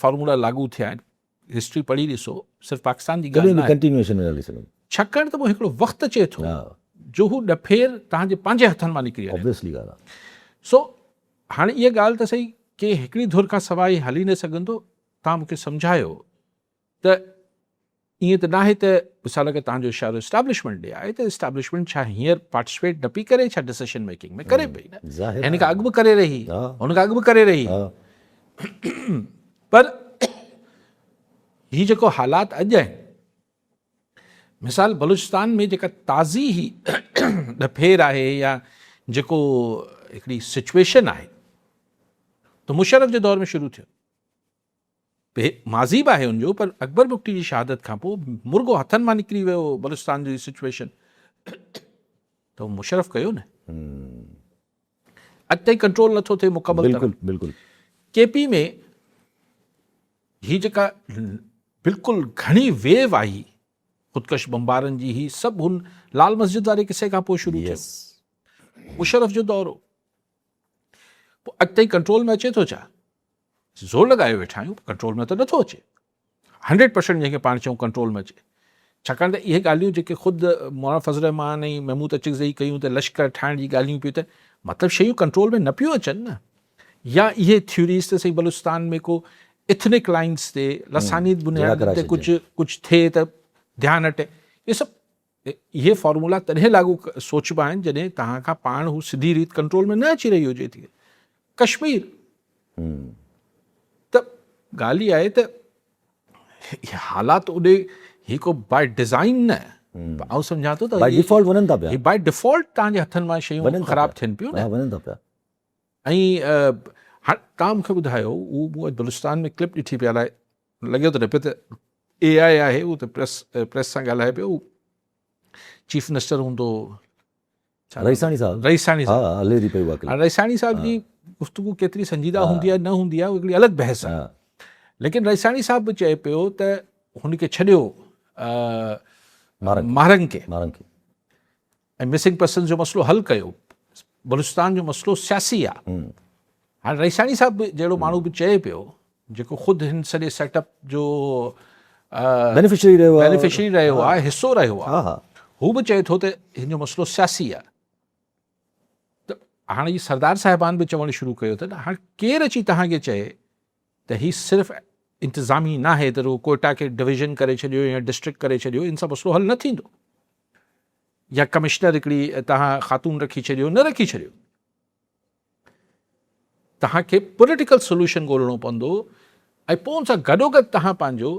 फॉर्मूला लागू थिया आहिनि हिस्ट्री पढ़ी ॾिसो सिर्फ़ु पाकिस्तान जी ॻाल्हि न आहे कंटिन्यूएशन में हली सघूं छाकाणि त पोइ हिकिड़ो वक़्तु अचे थो जो हू ॾफेर तव्हांजे पंहिंजे हथनि मां निकिरी वञे ऑब्वियसली ॻाल्हि आहे सो हाणे इहा ॻाल्हि त सही के हिकिड़ी धुर खां सवाइ हली न सघंदो तव्हां मूंखे सम्झायो त ईअं त न आहे त मिसाल खे तव्हांजो इशारो इस्टेब्लिशमेंट ॾे आहे त इस्टेब्लिशमेंट छा हींअर पार्टिसिपेट न पई करे छा डिसीशन मेकिंग में करे पई न हिन खां अॻु बि करे रही हुन खां अॻु बि करे रही पर हीउ जेको हालात अॼु आहिनि मिसाल बलूचिस्तान में जेका ताज़ी ही ॾफेर आहे या जेको हिकिड़ी सिचुएशन आहे त मुशर्रफ जे दौर में शुरू थियो माज़ी बि आहे हुनजो पर अकबर बुगटी जी शहादत खां पोइ मुर्गो हथनि मां निकिरी वियो बलूचिस्तान जी सिचुएशन त उहो मुशर्रफ कयो न अॼु ताईं कंट्रोल नथो थिए मुकमल बिल्कुलु बिल्कुलु केपी में ही जेका बिल्कुलु घणी वेव आई ख़ुदकश बमबारनि जी ही सभु हुन लाल मस्जिद वारे किसे खां पोइ शुरू थियो मुशर्रफ जो दौर हो पोइ अॻिते कंट्रोल में अचे थो छा? ज़ोर लॻाए वेठा आहियूं, कंट्रोल में त नथो अचे। 100% जंहिंखे पाण चऊं कंट्रोल में अचे, छाकाणि त इहे ॻाल्हियूं जेके ख़ुदि मौलाना फज़ल रहमान ऐं महमूद अचिज़ई कयूं त लश्कर ठाहिण जी ॻाल्हियूं पियूं, त मतिलबु शयूं कंट्रोल में न पियूं अचनि न। या इहे थ्योरीज़ त सही बलूचिस्तान में को इथनिक लाइन्स ते लसानी बुनियाद ते कुझु थिए त ध्यानु हटे, इहे सभु इहे फॉर्मूला तॾहिं लागू सोचबा आहिनि जॾहिं तव्हां खां पाण हू सिधी रीति कंट्रोल में न अची रही हुजे थी। कश्मीर त ॻाल्हि इहा आहे त हालात ओॾे ही को बाय डिज़ाइन न, आउं सम्झां थो त बाय डिफॉल्ट वञनि था पिया, बाय डिफॉल्ट तव्हांजे हथनि मां शयूं ख़राबु थियनि पियूं न। वञनि था पिया। ऐं हाणे तव्हां मूंखे ॿुधायो, उहो मूं बलूचिस्तान में क्लिप ॾिठी पिया, लाइ लॻे थो न पियो त AI आहे, उहो त प्रेस सां ॻाल्हाए पियो, चीफ मिनिस्टर हूंदो रईसानी साहब, रईसानी साहब, हा हले थी पई उहा क्लिप। रईसानी साहब जी गुफ़्तगू केतिरी संजीदा हूंदी आहे न हूंदी आहे, उहा हिकिड़ी अलॻि बहस आहे। लेकिन रईसानी साहब बि चए पियो त हुनखे छॾियो मारंग खे ऐं मिसिंग पर्सन जो मसइलो हल कयो, बलूचिस्तान जो मसइलो सियासी आहे। हाणे रईसानी साहब जहिड़ो माण्हू बि चए पियो, जेको ख़ुदि हिन सॼे सेटअप जो बेनिफिशरी रहियो आहे, हिसो रहियो आहे, हू बि चए थो त हिन जो मसइलो सियासी आहे। त हाणे इहे सरदार साहिबान बि चवणु शुरू कयो अथनि, हाणे केरु अची तव्हांखे चए त हीउ सिर्फ़ु इंतिज़ामी न आहे, त रुगो कोयटा खे डिविज़न करे छॾियो या डिस्ट्रिक्ट करे छॾियो, इन सां मसइलो हल न थींदो, या कमिश्नर हिकिड़ी तव्हां ख़ातून रखी छॾियो न रखी छॾियो, तव्हांखे पॉलिटिकल सोल्यूशन ॻोल्हणो पवंदो। ऐं पोइ उन सां गॾोगॾु तव्हां पंहिंजो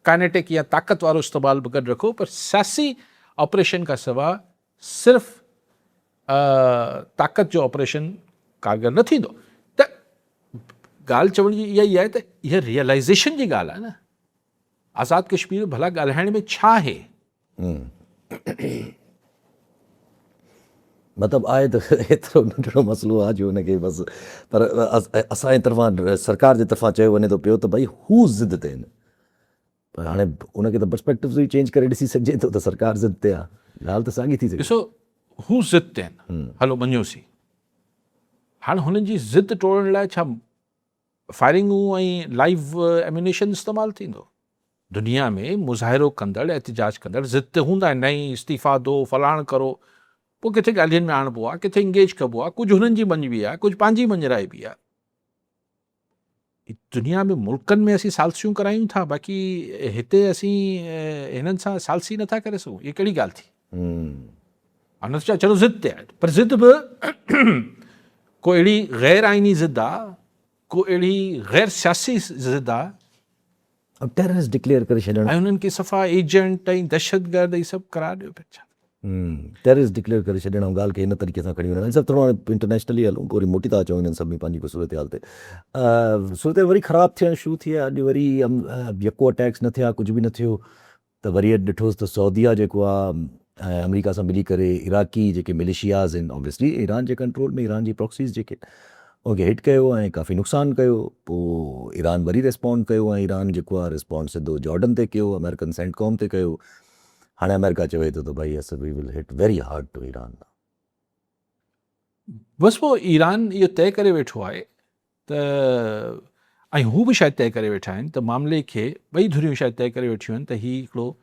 काइनेटिक या ताक़त वारो इस्तेमालु बि गॾु रखो, पर सियासी ऑपरेशन खां सवाइ सिर्फ़ु ताक़त जो ऑपरेशन कारगर न थींदो। त ॻाल्हि चवण जी इहा ई आहे त इहा रियलाइज़ेशन जी ॻाल्हि आहे न, आज़ाद कश्मीर भला ॻाल्हाइण में छा आहे? मतिलबु आहे त एतिरो नंढिड़ो मसइलो आहे जो हुनखे बसि, पर असांजे तरफ़ां सरकार जे तरफ़ां चयो वञे थो पियो त भई हू ज़िद ते आहिनि, पर हाणे उनखे त पर्सपेक्टिव्स ई चेंज करे ॾिसी सघिजे थो त सरकार ज़िद ते आहे, ॻाल्हि त साॻी थी सघे। ॾिसो, हू ज़िद ते आहिनि, हलो मञोसीं, हाणे हुननि जी ज़िद टोड़ण लाइ छा फायरिंगूं ऐं लाइव एम्यूनेशन इस्तेमालु थींदो? दुनिया में मुज़ाहिरो कंदड़, एहतिजाज कंदड़ ज़िद ते हूंदा आहिनि, नहीं इस्तीफ़ा दो, फलाण करो, पोइ किथे ॻाल्हियुनि में आणिबो आहे, किथे इंगेज कबो आहे, कुझु हुननि जी मंझबी आहे, कुझु पंहिंजी मंझराई बि आहे। दुनिया में मुल्कनि में असीं सालसियूं करायूं था, बाक़ी हिते असीं हिननि सां सालसी नथा करे सघूं, इहा कहिड़ी ॻाल्हि थी? नथा चलो ज़िद ते आहे, पर ज़िद बि को अहिड़ी गैर आइनी ज़िद आहे, को अहिड़ी गैर सियासी ज़िद आहे, टेररिस्ट डिक्लेयर करे छॾणु, ऐं उन्हनि खे सफ़ा एजेंट ऐं दहशतगर्द इहे सभु करार ॾियो पिया। टेररिस्ट डिक्लेयर करे छॾणु ऐं ॻाल्हि खे हिन तरीक़े सां खणी वञणु, सभु थोरो हाणे इंटरनेशनली हलूं, पोइ वरी मोटी था अचूं हिननि सभिनी पंहिंजी सूरत हाल ते। सूरत वरी ख़राबु थियणु शुरू थी आहे, अॼु वरी यको अटैक्स न थिया, कुझु बि न थियो, त वरी अॼु ॾिठोसि त सऊदीया जेको आहे अमेरिका सां मिली करे इराकी जेके मिलिशियाज़ आहिनि, ऑब्वियसली ईरान जे कंट्रोल में, ईरान जी प्रॉक्सीज़ जेके, उनखे हिट कयो ऐं काफ़ी नुक़सानु कयो। पोइ ईरान वरी रिस्पॉन्ड कयो ऐं ईरान जेको आहे रिस्पॉन्ड सिधो जॉर्डन ते कयो, अमेरिकन सेंटकॉम ते कयो। हाणे अमेरिका चवे थो त भई असां वी will hit very hard to Iran. बसि पोइ ईरान इहो तइ करे वेठो आहे त, ऐं हू बि शायदि तइ करे वेठा आहिनि त मामले खे, ॿई धुरियूं शायदि तइ करे वेठियूं आहिनि त हीउ हिकिड़ो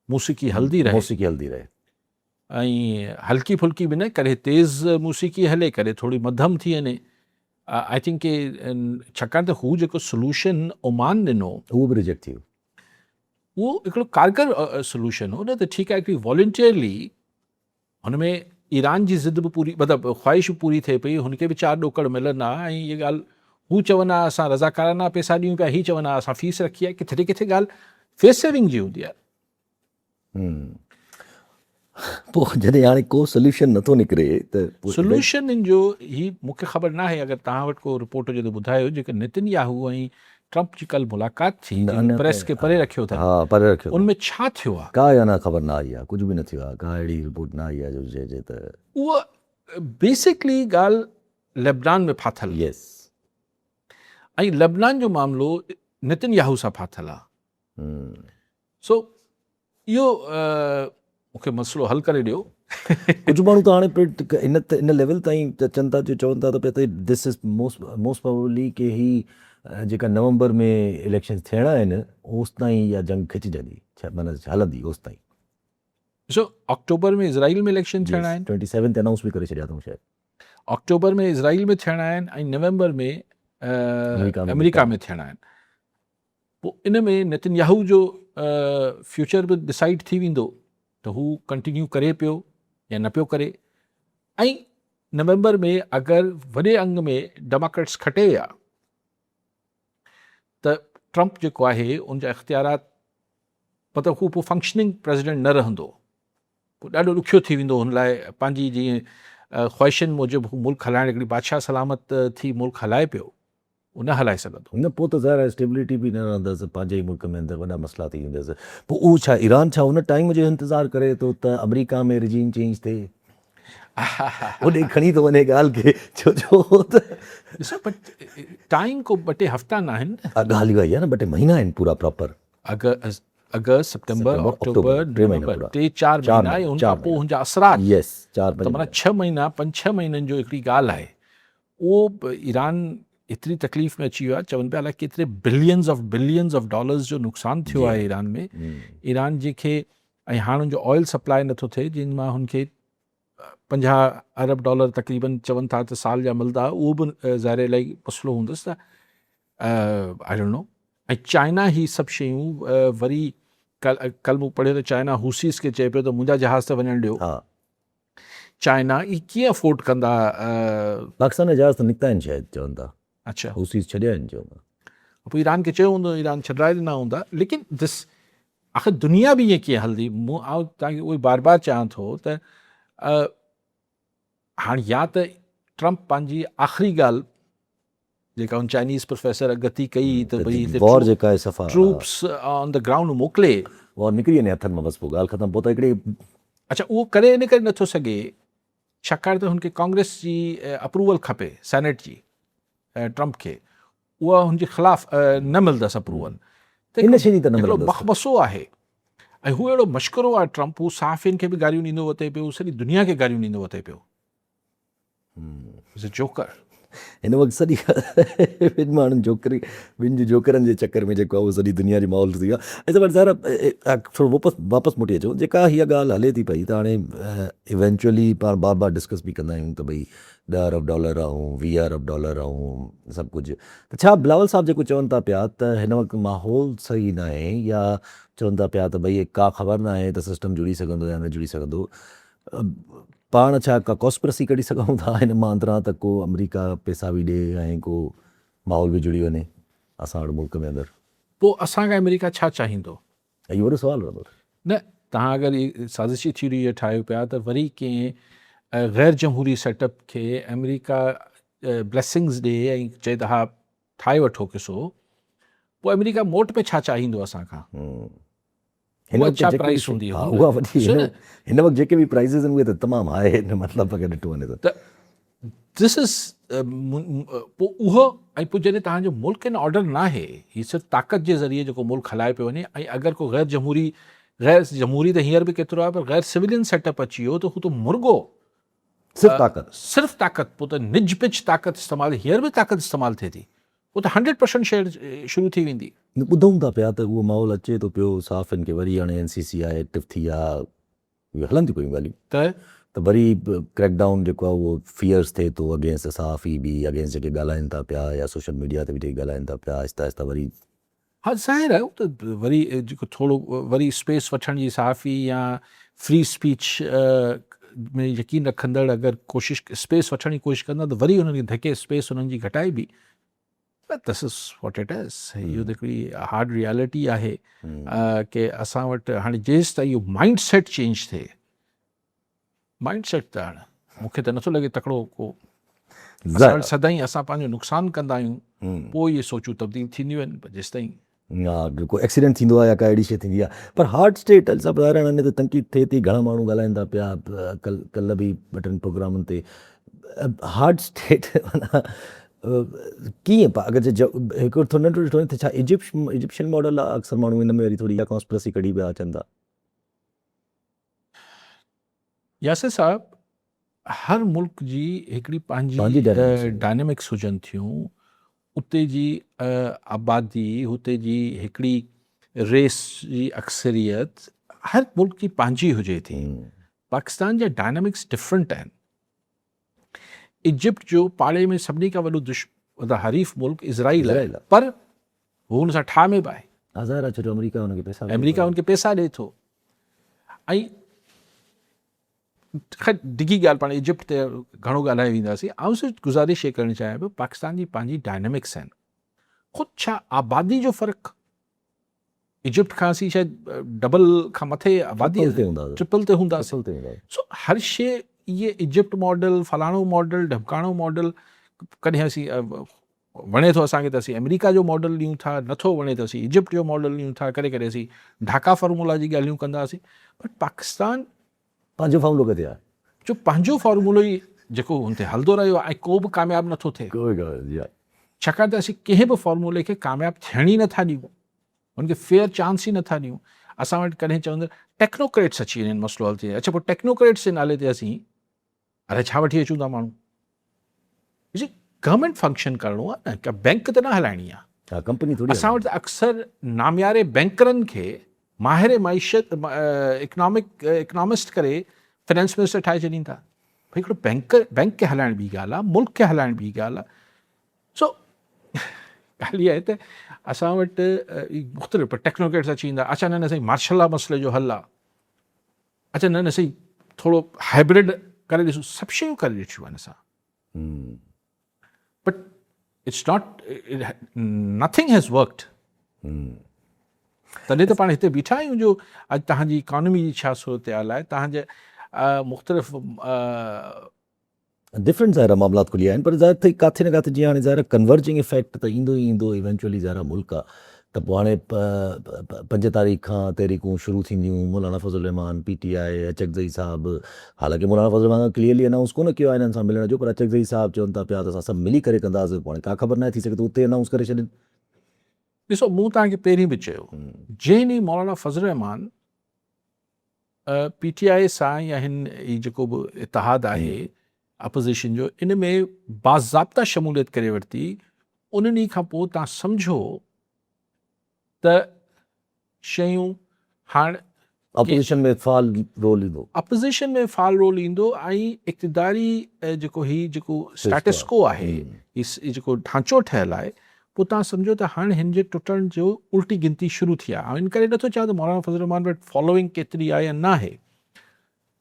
मौसीक़ी हलंदी रहे, ऐं हल्की फुल्की बि न करे, तेज़ मौसीक़ी हले, करे थोरी मध्यम थी वञे। आई थिंक के छाकाणि त हू जेको सोल्यूशन ओमान ॾिनो, उहो बि रिजेक्ट थी वियो, उहो हिकिड़ो कारगर सोल्यूशन हो न, त ठीकु आहे हिकिड़ी वॉलंटियरली हुन में ईरान जी ज़िद बि पूरी, मतिलबु ख़्वाहिश पूरी थिए पई, हुनखे बि 4 ॾोकड़ मिलंदा, ऐं इहा ॻाल्हि हू चवंदा असां रज़ाकाराना पैसा ॾियूं पिया, हीअ चवंदा असां फीस रखी आहे, किथे न किथे ॻाल्हि फेस सेविंग जी हूंदी आहे। पोइ जॾहिं हाणे को सोल्यूशन नथो निकिरे त सोल्यूशन जो ही मूंखे ख़बर न आहे, अगरि तव्हां वटि को रिपोर्ट हुजे त ॿुधायो, जेके नितिन याहू ऐं ट्रंप जी कल्ह मुलाक़ात थी, प्रेस खे परे रखियो था, हा परे रखियो, उनमें छा थियो आहे? का अञा ख़बर न आई आहे, कुझु बि न थियो आहे, का अहिड़ी रिपोर्ट न आई आहे जो चइजे त उहा बेसिकली ॻाल्हि लेबनान में फाथल, यस, ऐं लेबनान जो मामिलो नितिन याहू सां फाथल आहे। सो इहो मूंखे मसइलो हल करे ॾियो। कुझु माण्हू त हाणे इन लेवल ताईं अचनि था जो चवनि था त पिया त दिस इज़ मोस्ट प्रोबेबली की ही जेका नवंबर में इलेक्शन थियणा आहिनि ओसि ताईं इहा जंग खिचजंदी माना हलंदी ओसि ताईं ॾिसो अक्टूबर में इज़राइल में इलेक्शन थियणा आहिनि 27 ते अनाउंस बि करे छॾिया अथऊं शायदि अक्टूबर में इज़राइल में थियणा आहिनि ऐं नवंबर में अमेरिका में थियणा आहिनि पोइ इन में नेतन्याहू जो फ्यूचर बि डिसाइड थी वेंदो त हू कंटिन्यू करे पियो या न पियो करे ऐं नवंबर में अगरि वॾे अंग में डेमोक्रेट्स खटे विया त ट्रंप जेको आहे उनजा इख़्तियारात मतिलबु हू पोइ फंक्शनिंग प्रेसिडेंट न रहंदो पोइ ॾाढो ॾुखियो थी वेंदो हुन लाइ पंहिंजी जीअं ख़्वाहिशनि मूजिबि हू मुल्क हलाइण हिकिड़ी बादशाह सलामत थी मुल्क हलाए पियो उहो न हलाए सघंदो न पोइ त ज़ाहिर स्टेबिलिटी बि न रहंदसि पंहिंजे ई मुल्क में अंदरि वॾा मसइला थी वेंदसि पोइ उहो छा ईरान छा उन टाइम जो इंतज़ारु करे थो त अमेरिका में रिजीम चेंज थिए होॾे खणी थो वञे ॻाल्हि खे छो त ॾिसो टाइम को ॿ टे हफ़्ता न आहिनि ॻाल्हि इहा आहे न 2 टे महीना आहिनि पूरा प्रॉपर अगस्त सितंबर अक्टूबर, अक्टूबर 3 महीना नवंबर पूरा। 3-4 महीना ऐं उन खां पोइ हुनजा असरात यस 4 त माना 6 महीना 5-6 महीननि जो हिकिड़ी ॻाल्हि आहे उहो ईरान एतिरी तकलीफ़ में अची वियो आहे चवनि पिया अलाए केतिरे बिलियंस ऑफ डॉलर्स जो नुक़सानु थियो आहे ईरान में ईरान जंहिंखे ऐं हाणे हुनजो ऑयल सप्लाई नथो थिए जिन मां हुनखे $50 अरब तक़रीबन चवनि था त साल जा मिलंदा उहो बि ज़ाहिर इलाही मसइलो हूंदसि त आई डोंट नो ऐं चाइना ही सभु शयूं वरी कल मूं पढ़ियो त चाइना हुसीस खे चए पियो त मुंहिंजा जहाज़ त वञणु ॾियो चाइना ई कीअं अफोर्ड कंदा पाकिस्तान जा जहाज़ त निकिता आहिनि शायदि चवनि था अच्छा हुसीस छॾिया आहिनि चवनि पोइ ईरान खे चयो हूंदो ईरान छॾाए ॾिना हूंदा लेकिन आख़िर दुनिया बि ईअं कीअं हलंदी आउं तव्हांखे उहो बार बार चवां थो त हाणे या त ट्रंप पंहिंजी आख़िरी ॻाल्हि जेका हुन चाइनीज़ प्रोफेसर अगती कई त भई वॉर जेका आहे सफ़ा ट्रूप्स ऑन द ग्राउंड मोकिले वॉर निकिरी वञे हथनि मां बसि पोइ ॻाल्हि ख़तमु पोइ त हिकिड़ी अच्छा उहो करे इन करे नथो सघे छाकाणि त हुनखे कांग्रेस जी अप्रूवल खपे सेनेट जी ट्रंप खे उहा हुनजे ख़िलाफ़ न मिलंदसि अप्रूवल इन शइ जी त न हिकिड़ो मिलंदसि। मखमसो आहे ऐं हू अहिड़ो मश्करो आहे ट्रंप हू सहाफ़ियुनि खे बि गारियूं ॾींदो वते पियो सॼी दुनिया खे गारियूं ॾींदो वते पियो जोकर हिन वक़्तु सॼी ॿिनि माण्हुनि ॿिनि जी जोकरनि जे चकर में जेको आहे उहो सॼी दुनिया जी माहौल थी आहे ऐं ज़ाहिर थोरो वापसि मोटी अचूं जेका हीअ ॻाल्हि हले थी पई त हाणे इवेंचुअली पाण बार बार डिस्कस बि कंदा आहियूं त भई $10 अरब ऐं $20 अरब ऐं सभु कुझु त छा बिलावल साहब जेको चवनि था पिया त हिन वक़्तु माहौल सही न आहे या चवनि था पिया त भई का ख़बर न आहे त सिस्टम जुड़ी सघंदो या न जुड़ी सघंदो पाण छा का कॉस्पिरसी कढी सघूं था हिन मां अंदरां त को अमेरिका पैसा बि ॾिए ऐं को माहौल बि जुड़ी वञे असां वटि मुल्क में अंदरि पोइ असांखां अमेरिका छा चाहींदो ऐं इहो वॾो सुवालु रहंदो न तव्हां अगरि साज़िशी थ्योरी ठाहियो पिया त वरी कंहिं गैर जमहूरी सेटअप खे अमेरिका ब्लेसिंग्स ॾिए ऐं चए त हा ठाहे वठो किसो पोइ अमेरिका मोट में छा चाहींदो असांखां उहा छा प्राइस हूंदी उहा वॾी हिन वक़्तु जेके बि प्राइज़िस आहिनि उहे त तमामु आहे हिन मतिलबु अगरि ॾिठो वञे त दिस इज़ पोइ उहो ऐं पोइ जॾहिं तव्हांजो मुल्क इन ऑर्डर न आहे हीअ सिर्फ़ु ताक़त जे ज़रिए जेको मुल्क हलाए पियो वञे ऐं अगरि को गैर जमहूरी त हींअर बि केतिरो आहे पर गैर सिविलियन सेटअप अची वियो त हू त मुर्गो सिर्फ़ु ताक़त पोइ त निज पिच ताक़त इस्तेमालु हींअर बि ताक़त इस्तेमालु थिए थी उहो त 100% शेयर शुरू थी वेंदी ॿुधूं था पिया त उहो माहौल अचे थो पियो साफ़ खे वरी हाणे NCCI एक्टिव थी आहे उहे हलनि थियूं पियूं ॻाल्हियूं त वरी क्रैकडाउन जेको आहे उहो फियर्स थिए थो अगेंस्ट सहाफ़ी बि अगेंस्ट जेके ॻाल्हाइनि था पिया या सोशल मीडिया ते बि जेके ॻाल्हाइनि था पिया आहिस्ता आहिस्ता वरी हा ज़ाहिर आहे त वरी जेको थोरो वरी स्पेस वठण जी सहाफ़ी या फ्री स्पीच में यकीन रखंदड़ अगरि कोशिशि स्पेस वठण जी कोशिशि कंदा त वरी हुननि खे धके स्पेस हुननि जी घटाए बि this is what it is इहो त हिकिड़ी हार्ड रियलिटी आहे की असां वटि हाणे जेसि ताईं इहो माइंड सेट चेंज थिए माइंड सेट त हाणे मूंखे त नथो लॻे तकिड़ो को सदाईं असां पंहिंजो नुक़सानु कंदा आहियूं पोइ इहे सोचूं तब्दील थींदियूं आहिनि पर जेसि ताईं हा को एक्सीडेंट थींदो आहे या का अहिड़ी शइ थींदी आहे पर हार्ड स्टेट सभु ॿुधाइण वञे त तनक़ीद थिए थी घणा माण्हू ॻाल्हाइनि था पिया कल्ह बि 2-3 प्रोग्रामनि ते हार्ड स्टेट माना कीअं अगरि हिकिड़ो थोरो नंढो ॾिठो वञे त छा इजिप्शियन मॉडल आहे अक्सर माण्हू हिन में वरी थोरी इहा कॉन्स्पिरसी कढी पिया अचनि था यासिर साहब, हर मुल्क जी हिकिड़ी पंहिंजी पंहिंजी dynamics डायनेमिक्स हुजनि थियूं, उते जी आबादी, हुते जी हिकिड़ी रेस जी अक्सरियत, हर मुल्क जी पंहिंजी हुजे थी। पाकिस्तान जा डायनेमिक्स डिफरेंट आहिनि। इजिप्ट जो पाड़े में सभिनी खां वॾो हरीफ़ मुल्क इज़राइल आहे, इज़राइल आहे। पर हू हुन सां ठा में बि आहे। ज़ाहिर आहे, छो जो अमेरिका हुनखे पैसा अमेरिका उनखे पैसा ॾिए थो। ऐं ख़ैर डिघी ॻाल्हि, पाण इजिप्ट ते घणो ॻाल्हाए वेंदासीं। ऐं सिर्फ़ु गुज़ारिश ये करणु चाहियां पियो, पाकिस्तान जी पंहिंजी डायनेमिक्स आहिनि। ख़ुदि छा आबादी जो फ़र्क़ु, इजिप्ट खां असीं शायदि डबल खां मथे आबादी ट्रिपल ते हूंदासीं। ट्रिपल ते हूंदासीं। ट्रिपल ते हूंदासीं। सो हर शइ इहे इजिप्ट मॉडल, फलाणो मॉडल, ढमकाणो मॉडल, कॾहिं असीं वणे थो असांखे त असीं अमेरिका जो मॉडल ॾियूं था, नथो वणे त असीं इजिप्ट जो मॉडल ॾियूं था, कॾहिं कॾहिं असीं ढाका फॉर्मूला जी ॻाल्हियूं कंदासीं। बट पाकिस्तान पंहिंजो फॉर्मुलो किथे आहे? जो पंहिंजो फॉर्मूलो ई जेको हुन ते हलंदो रहियो आहे, ऐं को बि कामयाबु नथो थिए। कोई ॻाल्हि जी आहे। छाकाणि त असीं कंहिं बि फॉर्मूले खे कामयाबु थियण ई नथा ॾियूं, हुनखे फेयर चांस ई नथा ॾियूं। असां वटि कॾहिं चवंदा टेक्नोक्रेट्स अची वञनि, मसइलो हल थी वञे। अच्छा, पोइ टेक्नोक्रेट्स जे नाले ते असीं अरे छा वठी अचूं था माण्हू? गवर्नमेंट फंक्शन करिणो आहे न, का बैंक त न हलाइणी आहे। हा, कंपनी थोड़ी असां वटि अक्सर नामियारे बैंकरनि खे माहिर मईशत इकनॉमिस्ट करे फाइनेंस मिनिस्टर ठाहे छॾीनि था। भई हिकिड़ो बैंक खे हलाइण ॿी ॻाल्हि आहे, मुल्क खे हलाइण ॿी ॻाल्हि आहे। सो ॻाल्हि इहा आहे त असां वटि मुख़्तलिफ़ टेक्नोक्रेट्स अची वेंदा। अच्छा, न साईं मार्शल लॉ मसइले जो हल आहे। अच्छा, न साईं थोरो हाइब्रिड करे ॾिसूं। सभु शयूं करे ॾिठियूं आहिनि असां, but it's not, nothing has worked. तॾहिं त पाण हिते बीठा आहियूं जो अॼु तव्हांजी इकॉनमी जी छा सूरत हाल आहे, तव्हांजे मुख़्तलिफ़ डिफरेंट ज़ाहिर मामलात खुली आहिनि, पर ज़ाहिर किथे न किथे जीअं हाणे ज़ाहिर कन्वर्जिंग इफेक्ट त ईंदो ई ईंदो इवेंचुअली। ज़ाहिर मुल्क आहे त पोइ हाणे 5 तारीख़ खां तहरीकूं शुरू थींदियूं। मौलाना फज़ल रहमान, PTI, अचकज़ई साहब, हालांकि मौलाना फज़ल रहमान क्लियरली अनाउंस कोन कयो आहे इन्हनि सां मिलण जो, पर अचकज़ई साहब चवनि था पिया त असां सभु मिली करे कंदासीं। पोइ हाणे का ख़बर न थी सघे त उते अनाउंस करे छॾनि। ॾिसो, मूं तव्हांखे पहिरीं बि चयो, जंहिं ॾींहुं मौलाना फज़ल रहमान PTI सां या हिन जेको बि इतिहाद आहे अपोज़िशन जो, इन में बाज़ाब्ता शमूलियत करे वरिती, उन ॾींहं खां पोइ तव्हां सम्झो त शयूं हाणे अपोज़िशन में फ़ाल रोल ईंदो, अपोज़िशन में फ़ाल रोल ईंदो। ऐं इक़्तिदारी जेको स्टेटस को आहे, ही जेको ढांचो ठहियलु आहे, पोइ तव्हां सम्झो त हाणे हिन जे टुटण जो उल्टी गिनती शुरू थी आहे। ऐं इन करे नथो चवां त मौलाना फज़ल रहमान वटि फॉलोइंग केतिरी आहे या न आहे।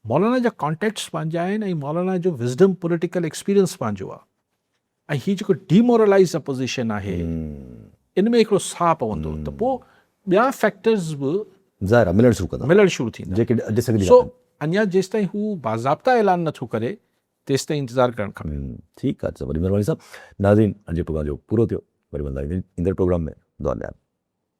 मौलाना जा कॉन्टेक्ट्स पंहिंजा आहिनि, ऐं मौलाना जो विज़डम पॉलिटिकल एक्सपीरियंस पंहिंजो आहे। ऐं हीअ जेको डीमोरलाइज़ अपोज़िशन आहे, इन में हिकिड़ो साह पवंदो त पोइ ॿिया फैक्टर्स बि ज़ाहिर मिलणु शुरू थींदा, जेके डिसएग्री। सो अञा जेसि ताईं हू बाज़ाब्ता ऐलान नथो करे, तेसि ताईं इंतज़ारु करणु खपे। ठीकु आहे, वॾी महिरबानी साहब। नाज़रीन, अॼु प्रोग्राम जो पूरो थियो, वरी ईंदड़ प्रोग्राम में दुआ ॾियां।